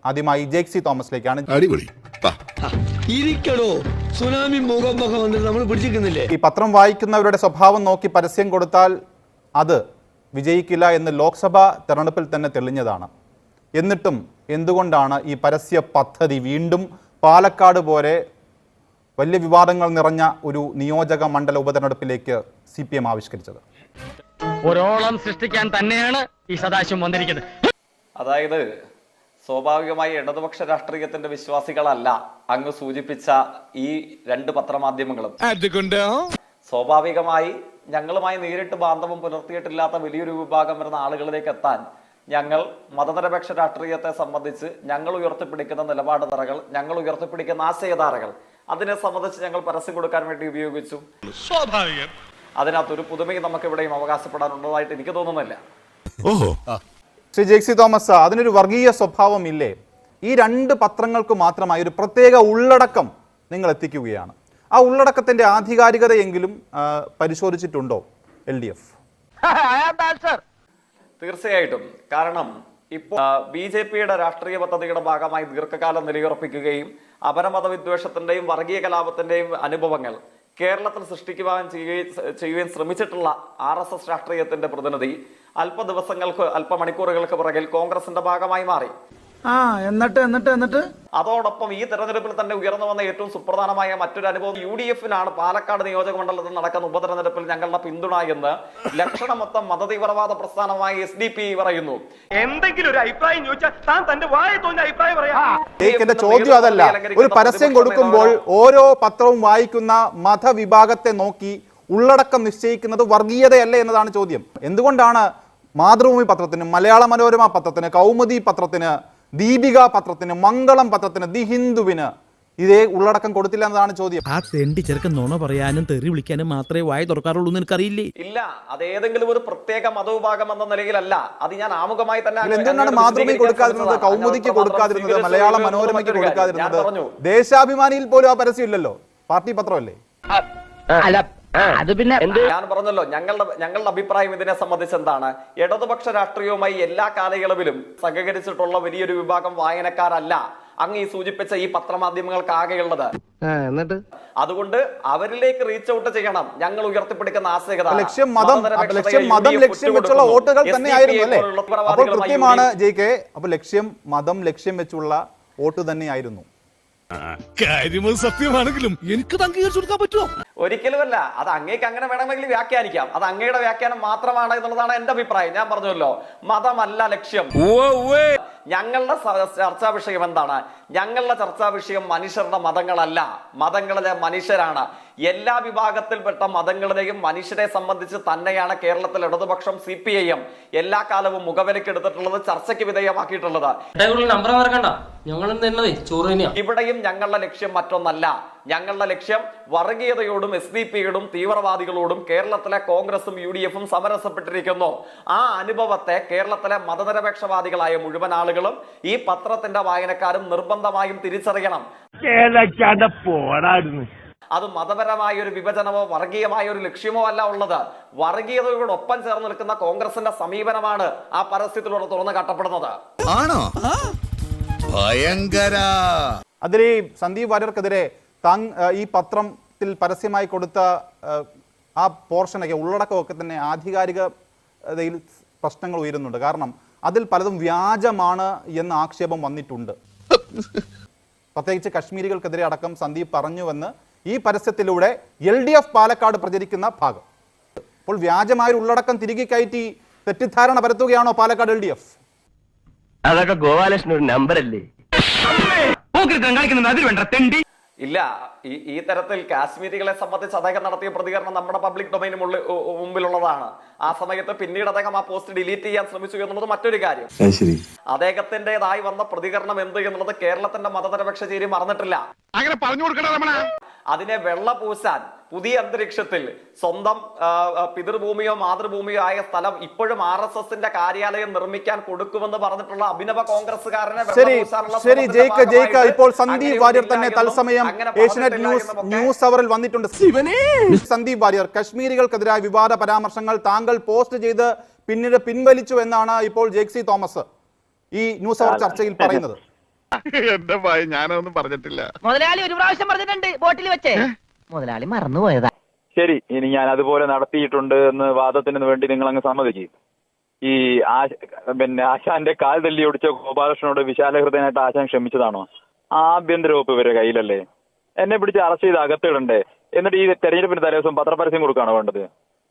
ആദ്യമായി ജേക്സി തോമസിലേക്കാണ്. അടിപൊളി. സുനാമി ഭൂകമ്പൊക്കെ വന്നിട്ട് നമ്മൾ പിടിച്ചിരിക്കുന്നില്ലേ? ഈ പത്രം വായിക്കുന്നവരുടെ സ്വഭാവം നോക്കി പരസ്യം കൊടുത്താൽ അത് വിജയിക്കില്ല എന്ന് ലോക്സഭാ തെരഞ്ഞെടുപ്പിൽ തന്നെ തെളിഞ്ഞതാണ്. എന്നിട്ടും എന്തുകൊണ്ടാണ് ഈ പരസ്യ പദ്ധതി വീണ്ടും പാലക്കാട് പോലെ വലിയ വിവാദങ്ങൾ നിറഞ്ഞ ഒരു നിയോജക മണ്ഡല ഉപതെരഞ്ഞെടുപ്പിലേക്ക് CPM ആവിഷ്കരിച്ചത്? ഒരോളം സൃഷ്ടിക്കാൻ തന്നെയാണ് ഈ സദാശിവം വന്നിരിക്കുന്നത്. അതായത് സ്വാഭാവികമായി ഇടതുപക്ഷ രാഷ്ട്രീയത്തിന്റെ വിശ്വാസികളല്ല അങ്ങ് സൂചിപ്പിച്ച ഈ രണ്ട് പത്രമാധ്യമങ്ങളും. സ്വാഭാവികമായി ഞങ്ങളുമായി നേരിട്ട് ബാന്ധവം പുലർത്തിയിട്ടില്ലാത്ത വലിയൊരു വിഭാഗം വരുന്ന ആളുകളിലേക്ക് എത്താൻ ഞങ്ങൾ മതനിരപേക്ഷ രാഷ്ട്രീയത്തെ സംബന്ധിച്ച് ഞങ്ങൾ ഉയർത്തിപ്പിടിക്കുന്ന നിലപാട് തറകൾ, ഞങ്ങൾ ഉയർത്തിപ്പിടിക്കുന്ന ആശയധാരകൾ, അതിനെ സംബന്ധിച്ച് ഞങ്ങൾ പരസ്യം കൊടുക്കാൻ വേണ്ടി ഉപയോഗിച്ചു. സ്വാഭാവികം. അതിനകത്തൊരു പുതുമയും നമുക്ക് ഇവിടെയും അവകാശപ്പെടാനുള്ളതായിട്ട് എനിക്ക് തോന്നുന്നില്ല. ശ്രീ ജേക്സി തോമസ്, അതിനൊരു വർഗീയ സ്വഭാവം ഇല്ലേ? ഈ രണ്ട് പത്രങ്ങൾക്ക് മാത്രമായി ഒരു പ്രത്യേക ഉള്ളടക്കം നിങ്ങൾ എത്തിക്കുകയാണ്. ആ ഉള്ളടക്കത്തിന്റെ ആധികാരികതയെങ്കിലും പരിശോധിച്ചിട്ടുണ്ടോ LDF? തീർച്ചയായിട്ടും. കാരണം ഇപ്പോൾ BJPയുടെ രാഷ്ട്രീയ പദ്ധതിയുടെ ഭാഗമായി ദീർഘകാലം നിലയുറപ്പിക്കുകയും അപരമത വിദ്വേഷത്തിന്റെയും വർഗീയ കലാപത്തിന്റെയും അനുഭവങ്ങൾ കേരളത്തിൽ സൃഷ്ടിക്കുവാൻ ചെയ്യുകയും ശ്രമിച്ചിട്ടുള്ള RSS രാഷ്ട്രീയത്തിന്റെ പ്രതിനിധി അല്പമണിക്കൂറുകൾക്ക് പിറകിൽ കോൺഗ്രസിന്റെ ഭാഗമായി മാറി. എന്നിട്ട് അതോടൊപ്പം ഈ തെരഞ്ഞെടുപ്പിൽ തന്നെ ഉയർന്നു വന്ന ഏറ്റവും സുപ്രധാനമായ മറ്റൊരു അനുഭവം UDF-നാണ് പാലക്കാട് നിയോജക മണ്ഡലത്തിൽ നടക്കുന്ന ഉപതെരഞ്ഞെടുപ്പിൽ ഞങ്ങളുടെ പിന്തുണ എന്ന് ലക്ഷണമൊത്തം മതതീവ്രവാദ പ്രസ്ഥാനമായ SDP പറയുന്നു. എന്തെങ്കിലും ഒരു അഭിപ്രായം ചോദിച്ചാൽ താൻ തന്റെ വായ തോന്നിയ അഭിപ്രായം പറയാം. ചോദ്യം അതല്ല. ഒരു പരസ്യം കൊടുക്കുമ്പോൾ ഓരോ പത്രവും വായിക്കുന്ന മതവിഭാഗത്തെ നോക്കി ഉള്ളടക്കം നിശ്ചയിക്കുന്നത് വർഗീയതയല്ലേ എന്നതാണ് ചോദ്യം. എന്തുകൊണ്ടാണ് മാതൃഭൂമി പത്രത്തിന്, മലയാള മനോരമ പത്രത്തിന്, കൗമുദി പത്രത്തിന്, ദീപിക പത്രത്തിന്, മംഗളം പത്രത്തിന്, ദി ഹിന്ദുവിന് ഇതേ ഉള്ളടക്കം കൊടുത്തില്ല എന്നതാണ് ചോദ്യം. ആ തെണ്ടി ചെറുക്കൻ നുണ പറയാനും തെറി വിളിക്കാനും മാത്രമേ വായ തുറക്കാറുള്ളൂ എന്ന് എനിക്കറിയില്ലേ? ഇല്ല, അത് ഏതെങ്കിലും ഒരു പ്രത്യേക മതവിഭാഗം എന്ന നിലയിലല്ല. അത് ഞാൻ ആമുഖമായി തന്നെ. എന്തുകൊണ്ടാണ് മാതൃഭൂമി കൊടുക്കാതിരുന്നത്, കൗമുദിക്ക് കൊടുക്കാതിരുന്നത്, മലയാള മനോരമയ്ക്ക് കൊടുക്കാതിരുന്നത്? ദേശാഭിമാനിയിൽ പോലും ആ പരസ്യം ഇല്ലല്ലോ, പാർട്ടി പത്രമല്ലേ? അത് പിന്നെ ഞാൻ പറഞ്ഞല്ലോ, ഞങ്ങളുടെ അഭിപ്രായം ഇതിനെ സംബന്ധിച്ച് എന്താണ്? ഇടതുപക്ഷ രാഷ്ട്രീയവുമായി എല്ലാ കാലയളവിലും സഹകരിച്ചിട്ടുള്ള വലിയൊരു വിഭാഗം വായനക്കാരല്ല അങ്ങ് ഈ സൂചിപ്പിച്ച ഈ പത്രമാധ്യമങ്ങൾക്ക് ആകെയുള്ളത്. അതുകൊണ്ട് അവരിലേക്ക് റീച്ച് ഔട്ട് ചെയ്യണം ഞങ്ങൾ ഉയർത്തിപ്പിടിക്കുന്ന ആശയകത. ലക്ഷ്യം മതം ലക്ഷ്യം വെച്ചുള്ള വോട്ടുകൾ തന്നെയായിരുന്നു അല്ലേ? അപ്പോൾ കൃത്യമാണ് JK. അപ്പോൾ ലക്ഷ്യം മതം ലക്ഷ്യം വെച്ചുള്ള വോട്ട് തന്നെയായിരുന്നു. കാര്യങ്ങൾ സത്യമാണെങ്കിലും എനിക്ക് അംഗീകരിച്ചു കൊടുക്കാൻ പറ്റുമോ? ഒരിക്കലുമല്ല. അത് അങ്ങേക്ക് അങ്ങനെ വേണമെങ്കിൽ വ്യാഖ്യാനിക്കാം. അത് അങ്ങയുടെ വ്യാഖ്യാനം മാത്രമാണ് എന്നുള്ളതാണ് എന്റെ അഭിപ്രായം. ഞാൻ പറഞ്ഞല്ലോ, മതമല്ല ലക്ഷ്യം. ഞങ്ങളുടെ ചർച്ചാ വിഷയം എന്താണ്? ഞങ്ങളുടെ ചർച്ചാ വിഷയം മനുഷ്യരുടെ മതങ്ങളല്ല, മതങ്ങളിലെ മനുഷ്യരാണ്. എല്ലാ വിഭാഗത്തിൽപ്പെട്ട മതങ്ങളിലെയും മനുഷ്യരെ സംബന്ധിച്ച് തന്നെയാണ് കേരളത്തിൽ ഇടതുപക്ഷം CPIM എല്ലാ കാലവും മുഖവിലക്കെടുത്തിട്ടുള്ളത്, ചർച്ചയ്ക്ക് വിധേയമാക്കിയിട്ടുള്ളത്. ഇവിടെയും ഞങ്ങളുടെ ലക്ഷ്യം മറ്റൊന്നല്ല. ഞങ്ങളുടെ ലക്ഷ്യം വർഗീയതയോടും SDP-യോടും തീവ്രവാദികളോടും കേരളത്തിലെ കോൺഗ്രസും UDF-ഉം സമരസപ്പെട്ടിരിക്കുന്നു. ആ അനുഭവത്തെ കേരളത്തിലെ മതനിരപേക്ഷവാദികളായ മുഴുവൻ ആളുകളും ഈ പത്രത്തിന്റെ വായനക്കാരും നിർബന്ധമായും തിരിച്ചറിയണം. അത് മതപരമായ ഒരു വിഭജനമോ വർഗീയമായ ഒരു ലക്ഷ്യമോ അല്ല ഉള്ളത്. വർഗീയതയോടൊപ്പം ചേർന്ന് നിൽക്കുന്ന കോൺഗ്രസിന്റെ സമീപനമാണ് ആ പരസ്യത്തിലൂടെ തുറന്നു കാട്ടപ്പെടുന്നത്. ആണോ? ഭയങ്കര. അതിൽ സന്ദീപ് വാര്യർക്കെതിരെ ഈ പത്രത്തിൽ പരസ്യമായി കൊടുത്ത ആ പോർഷനൊക്കെ ഉള്ളടക്കമൊക്കെ തന്നെ ആധികാരികതയിൽ പ്രശ്നങ്ങൾ ഉയരുന്നുണ്ട്. കാരണം അതിൽ പലതും വ്യാജമാണ് എന്ന ആക്ഷേപം വന്നിട്ടുണ്ട്. പ്രത്യേകിച്ച് കശ്മീരികൾക്കെതിരെ അടക്കം സന്ദീപ് പറഞ്ഞുവെന്ന് ഈ പരസ്യത്തിലൂടെ LDF പാലക്കാട് പ്രചരിക്കുന്ന ഭാഗം. അപ്പോൾ വ്യാജമായ ഉള്ളടക്കം തിരികെ കയറ്റി തെറ്റിദ്ധാരണ പരത്തുകയാണോ പാലക്കാട് LDF? അതൊക്കെ ഗോപാലകൃഷ്ണൻ ഒരു നമ്പറല്ലേ? ഇല്ല, ഈ തരത്തിൽ കാശ്മീരികളെ സംബന്ധിച്ച് അദ്ദേഹം നടത്തിയ പ്രതികരണം നമ്മുടെ പബ്ലിക് ഡൊമൈന് മുമ്പിലുള്ളതാണ്. ആ സമയത്ത് പിന്നീട് അദ്ദേഹം ആ പോസ്റ്റ് ഡിലീറ്റ് ചെയ്യാൻ ശ്രമിച്ചു എന്നുള്ളത് മറ്റൊരു കാര്യം. അദ്ദേഹത്തിൻ്റെതായി വന്ന പ്രതികരണം എന്ത് എന്നുള്ളത് കേരളത്തിന്റെ മതനിരപേക്ഷ ചേരി മറന്നിട്ടില്ല. അങ്ങനെ പറഞ്ഞു കൊടുക്കണം. അതിനെ വെള്ളപൂശാൻ പുതിയ അന്തരീക്ഷത്തിൽ സ്വന്തം പിതൃഭൂമിയോ മാതൃഭൂമിയോ ആയ സ്ഥലം ഇപ്പോഴും RSS-ന്റെ കാര്യാലയം നിർമ്മിക്കാൻ കൊടുക്കുമെന്ന് പറഞ്ഞിട്ടുള്ള അഭിനവ കോൺഗ്രസ്സുകാരനെ ഇപ്പോൾ സന്ദീപ് വാര്യർ തന്നെ തത്സമയം ഏഷ്യനെറ്റ് ന്യൂസ് അവറിൽ വന്നിട്ടുണ്ട്. സന്ദീപ് വാര്യർ, കശ്മീരികൾക്കെതിരായ വിവാദ പരാമർശങ്ങൾ താങ്കൾ പോസ്റ്റ് ചെയ്ത് പിന്നീട് പിൻവലിച്ചു എന്നാണ് ഇപ്പോൾ ജേക്സി തോമസ് ഈ ന്യൂസ് അവർ ചർച്ചയിൽ പറയുന്നത്? എന്റെ ഭയ ഞാനൊന്നും പറഞ്ഞിട്ടില്ല. മുതലാളി ഒരു പ്രാവശ്യം പറഞ്ഞിട്ടുണ്ട് ബോട്ടിൽ വെച്ചേ, മുതലാളി മറന്നുപോയതാ. ശരി, ഇനി ഞാൻ അതുപോലെ നടത്തിയിട്ടുണ്ട് എന്ന് വാദത്തിന് വേണ്ടി നിങ്ങൾ അങ്ങ് സമ്മതിക്കും. ഈ ആശാന്റെ കാൽ തല്ലി ഒടിച്ച ഗോപാലകൃഷ്ണനോട് വിശാലഹൃദയനായിട്ട് ആശാൻ ക്ഷമിച്ചതാണോ? ആഭ്യന്തര വകുപ്പ് ഇവരെ കയ്യിലല്ലേ? എന്നെ പിടിച്ച് അറസ്റ്റ് ചെയ്ത് അകത്തിടണ്ടേ? എന്നിട്ട് ഈ തെരഞ്ഞെടുപ്പിന് തലേദിവസം പത്രപരസ്യം കൊടുക്കുകയാണോ വേണ്ടത്?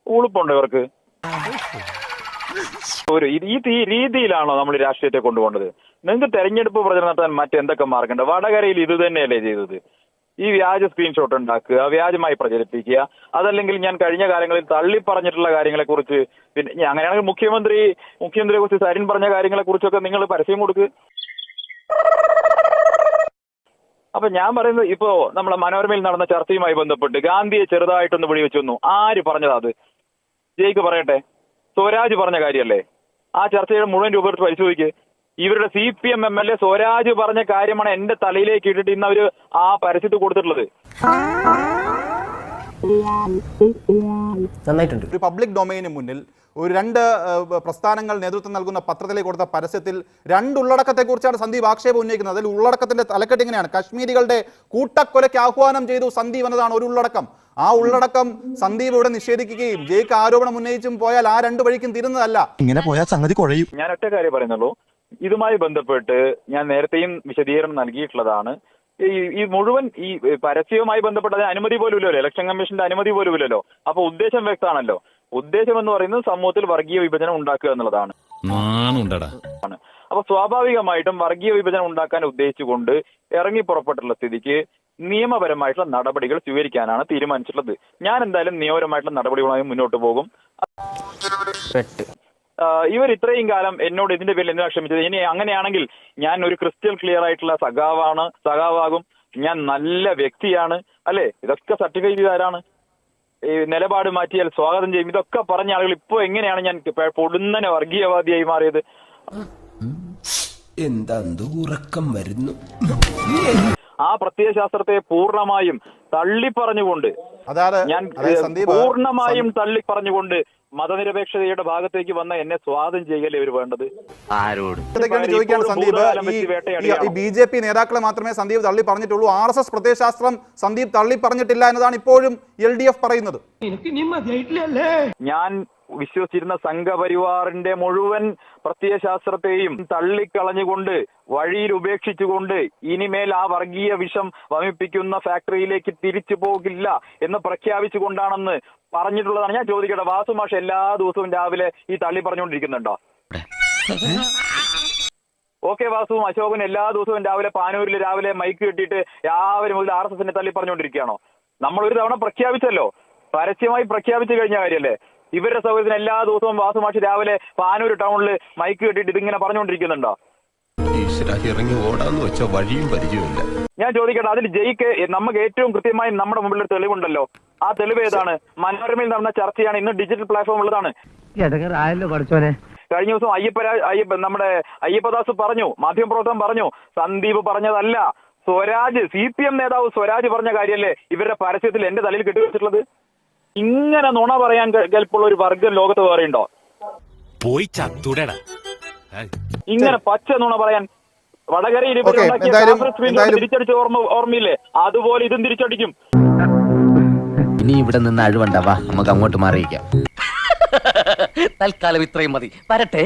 ഉളുപ്പുണ്ടോ ഇവർക്ക്? ഈ രീതിയിലാണോ നമ്മൾ രാഷ്ട്രീയത്തെ കൊണ്ടുപോകേണ്ടത്? നിങ്ങൾക്ക് തെരഞ്ഞെടുപ്പ് പ്രചരണം നടത്താൻ മറ്റെന്തൊക്കെ മാർഗമുണ്ട്? വടകരയിൽ ഇത് തന്നെയല്ലേ ചെയ്തത്? ഈ വ്യാജ സ്ക്രീൻഷോട്ട് ഉണ്ടാക്കുക, വ്യാജമായി പ്രചരിപ്പിക്കുക. അതല്ലെങ്കിൽ ഞാൻ കഴിഞ്ഞ കാലങ്ങളിൽ തള്ളി പറഞ്ഞിട്ടുള്ള കാര്യങ്ങളെ കുറിച്ച്, പിന്നെ അങ്ങനെയാണെങ്കിൽ മുഖ്യമന്ത്രിയെ കുറിച്ച് സരിൻ പറഞ്ഞ കാര്യങ്ങളെ കുറിച്ചൊക്കെ നിങ്ങൾ പരസ്യം കൊടുക്കുക. അപ്പൊ ഞാൻ പറയുന്നത്, ഇപ്പോ നമ്മളെ മനോരമയിൽ നടന്ന ചർച്ചയുമായി ബന്ധപ്പെട്ട് ഗാന്ധിയെ ചെറുതായിട്ടൊന്ന് വെടിവെച്ചു വന്നു. ആര് പറഞ്ഞതാ അത്? ജയിക്ക് പറയട്ടെ. സ്വരാജ് പറഞ്ഞ കാര്യമല്ലേ? ആ ചർച്ചയുടെ മുഴുവൻ രൂപ എടുത്ത് പരിശോധിക്ക്. ഇവരുടെ CPM MLA സ്വരാജ് പറഞ്ഞ കാര്യമാണ് എന്റെ തലയിലേക്ക് ഇട്ടിട്ട് ഇന്ന് അവര് ആ പരസ്യത്തിൽ കൊടുത്തിട്ടുള്ളത്. ഒരു പബ്ലിക് ഡൊമൈന് മുന്നിൽ ഒരു 2 പ്രസ്ഥാനങ്ങൾ നേതൃത്വം നൽകുന്ന പത്രത്തിലേക്ക് കൊടുത്ത പരസ്യത്തിൽ 2 ഉള്ളടക്കത്തെക്കുറിച്ചാണ് സന്ദീപ് ആക്ഷേപം ഉന്നയിക്കുന്നത്. അതിൽ ഉള്ളടക്കത്തിന്റെ തലക്കെട്ട് ഇങ്ങനെയാണ്: കശ്മീരികളുടെ കൂട്ടക്കൊലയ്ക്ക് ആഹ്വാനം ചെയ്തു സന്ദീപ് എന്നതാണ് ഒരു ഉള്ളടക്കം. ആ ഉള്ളടക്കം സന്ദീപ് ഇവിടെ നിഷേധിക്കുകയും ജയിക്ക് ആരോപണം ഉന്നയിച്ചും പോയാൽ ആ 2 വഴിക്കും തിരുന്നതല്ല. ഇങ്ങനെ പോയാൽ സംഗതി കുഴയും. ഞാൻ ഒറ്റ കാര്യം പറയുന്നുള്ളൂ. ഇതുമായി ബന്ധപ്പെട്ട് ഞാൻ നേരത്തെയും വിശദീകരണം നൽകിയിട്ടുള്ളതാണ്. ഈ മുഴുവൻ ഈ പരസ്യവുമായി ബന്ധപ്പെട്ട് അതിന് അനുമതി പോലും ഇല്ലല്ലോ, ഇലക്ഷൻ കമ്മീഷന്റെ അനുമതി പോലും ഇല്ലല്ലോ. അപ്പൊ ഉദ്ദേശം വ്യക്തമാണല്ലോ. ഉദ്ദേശം എന്ന് പറയുന്നത് സമൂഹത്തിൽ വർഗീയ വിഭജനം ഉണ്ടാക്കുക എന്നുള്ളതാണ്. അപ്പൊ സ്വാഭാവികമായിട്ടും വർഗീയ വിഭജനം ഉണ്ടാക്കാൻ ഉദ്ദേശിച്ചുകൊണ്ട് ഇറങ്ങി പുറപ്പെട്ടുള്ള സ്ഥിതിക്ക് നിയമപരമായിട്ടുള്ള നടപടികൾ സ്വീകരിക്കാനാണ് തീരുമാനിച്ചിട്ടുള്ളത്. ഞാൻ എന്തായാലും നിയമപരമായിട്ടുള്ള നടപടികളുമായി മുന്നോട്ട് പോകും. ഇവർ ഇത്രയും കാലം എന്നോട് ഇതിന്റെ പേരിൽ എന്തിനാ ക്ഷമിച്ചത്? ഇനി അങ്ങനെയാണെങ്കിൽ ഞാൻ ഒരു ക്രിസ്റ്റൽ ക്ലിയർ ആയിട്ടുള്ള സഖാവാകും, ഞാൻ നല്ല വ്യക്തിയാണ്, അല്ലെ? ഇതൊക്കെ സർട്ടിഫൈ ചെയ്താരാണ്? ഈ നിലപാട് മാറ്റിയാൽ സ്വാഗതം ചെയ്യും. ഇതൊക്കെ പറഞ്ഞ ആളുകൾ ഇപ്പൊ എങ്ങനെയാണ് ഞാൻ പൊടുന്നനെ വർഗീയവാദിയായി മാറിയത്? എന്താ ഉറക്കം വരുന്നു? ആ പ്രത്യയശാസ്ത്രത്തെ പൂർണ്ണമായും തള്ളിപ്പറഞ്ഞുകൊണ്ട്, ഞാൻ പൂർണ്ണമായും തള്ളിപ്പറഞ്ഞുകൊണ്ട് മതനിരപേക്ഷതയുടെ ഭാഗത്തേക്ക് വന്ന എന്നെ സ്വാഗതം ചെയ്യലേ ഇവർ വേണ്ടത്? ചോദിക്കാണ് സന്ദീപ്, ഈ BJP നേതാക്കളെ മാത്രമേ സന്ദീപ് തള്ളി പറഞ്ഞിട്ടുള്ളൂ, RSS പ്രത്യയശാസ്ത്രം സന്ദീപ് തള്ളി പറഞ്ഞിട്ടില്ല എന്നതാണ് ഇപ്പോഴും LDF പറയുന്നത്. ഞാൻ വിശ്വസിച്ചിരുന്ന സംഘപരിവാറിന്റെ മുഴുവൻ പ്രത്യയശാസ്ത്രത്തെയും തള്ളിക്കളഞ്ഞുകൊണ്ട്, വഴിയിൽ ഉപേക്ഷിച്ചുകൊണ്ട്, ഇനിമേൽ ആ വർഗീയ വിഷം വമിപ്പിക്കുന്ന ഫാക്ടറിയിലേക്ക് തിരിച്ചു പോകില്ല എന്ന് പ്രഖ്യാപിച്ചുകൊണ്ടാണെന്ന് പറഞ്ഞിട്ടുള്ളതാണ്. ഞാൻ ചോദിക്കട്ടെ, വാസുമാഷ് എല്ലാ ദിവസവും രാവിലെ ഈ തള്ളി പറഞ്ഞുകൊണ്ടിരിക്കുന്നുണ്ടോ? ഓക്കെ, വാസുവും അശോകൻ എല്ലാ ദിവസവും രാവിലെ പാനൂരിൽ രാവിലെ മൈക്ക് കെട്ടിയിട്ട് രാവിലെ മുതൽ RSSനെ തള്ളി പറഞ്ഞുകൊണ്ടിരിക്കുകയാണോ? നമ്മൾ ഒരു തവണ പ്രഖ്യാപിച്ചല്ലോ, പരസ്യമായി പ്രഖ്യാപിച്ചു കഴിഞ്ഞ കാര്യമല്ലേ? ഇവരുടെ സൗകര്യത്തിന് എല്ലാ ദിവസവും വാസുമാഷ് രാവിലെ പാനൂർ ടൗണിൽ മൈക്ക് കെട്ടിയിട്ട് ഇതിങ്ങനെ പറഞ്ഞുകൊണ്ടിരിക്കുന്നുണ്ടോ? ഇറങ്ങി ഓടാന്ന് വെച്ച വഴിയും പരിചയമില്ല. ഞാൻ ചോദിക്കട്ടെ, അതിൽ ജയിക്ക് നമുക്ക് ഏറ്റവും കൃത്യമായി നമ്മുടെ മുമ്പിൽ ഒരു തെളിവുണ്ടല്ലോ. ആ തെളിവ് ഏതാണ്? മനോരമയിൽ നടന്ന ചർച്ചയാണ്, ഇന്ന് ഡിജിറ്റൽ പ്ലാറ്റ്ഫോം ഉള്ളതാണ്. കഴിഞ്ഞ ദിവസം നമ്മുടെ അയ്യപ്പദാസ് പറഞ്ഞു, മാധ്യമപ്രവർത്തകൻ പറഞ്ഞു, സന്ദീപ് പറഞ്ഞതല്ല, സ്വരാജ് CPM നേതാവ് സ്വരാജ് പറഞ്ഞ കാര്യമല്ലേ ഇവരുടെ പരസ്യത്തിൽ എന്റെ തലയിൽ കെട്ടിവെച്ചിട്ടുള്ളത്? ഇങ്ങനെ നുണ പറയാൻ കെൽപ്പുള്ള ഒരു വർഗം ലോകത്ത് വേറെയുണ്ടോ? പോയി ചത്തുടടാ. ഇങ്ങനെ പച്ച നുണ പറയാൻ. വടകരയിൽ തിരിച്ചടിച്ച ഓർമ്മയില്ലേ? അതുപോലെ ഇതും തിരിച്ചടിക്കും. ഇനി ഇവിടെ നിന്ന് അഴിവണ്ടാവാ, നമുക്ക് അങ്ങോട്ട് മാറിയിക്കാം. തൽക്കാലം ഇത്രയും മതി. വരട്ടെ.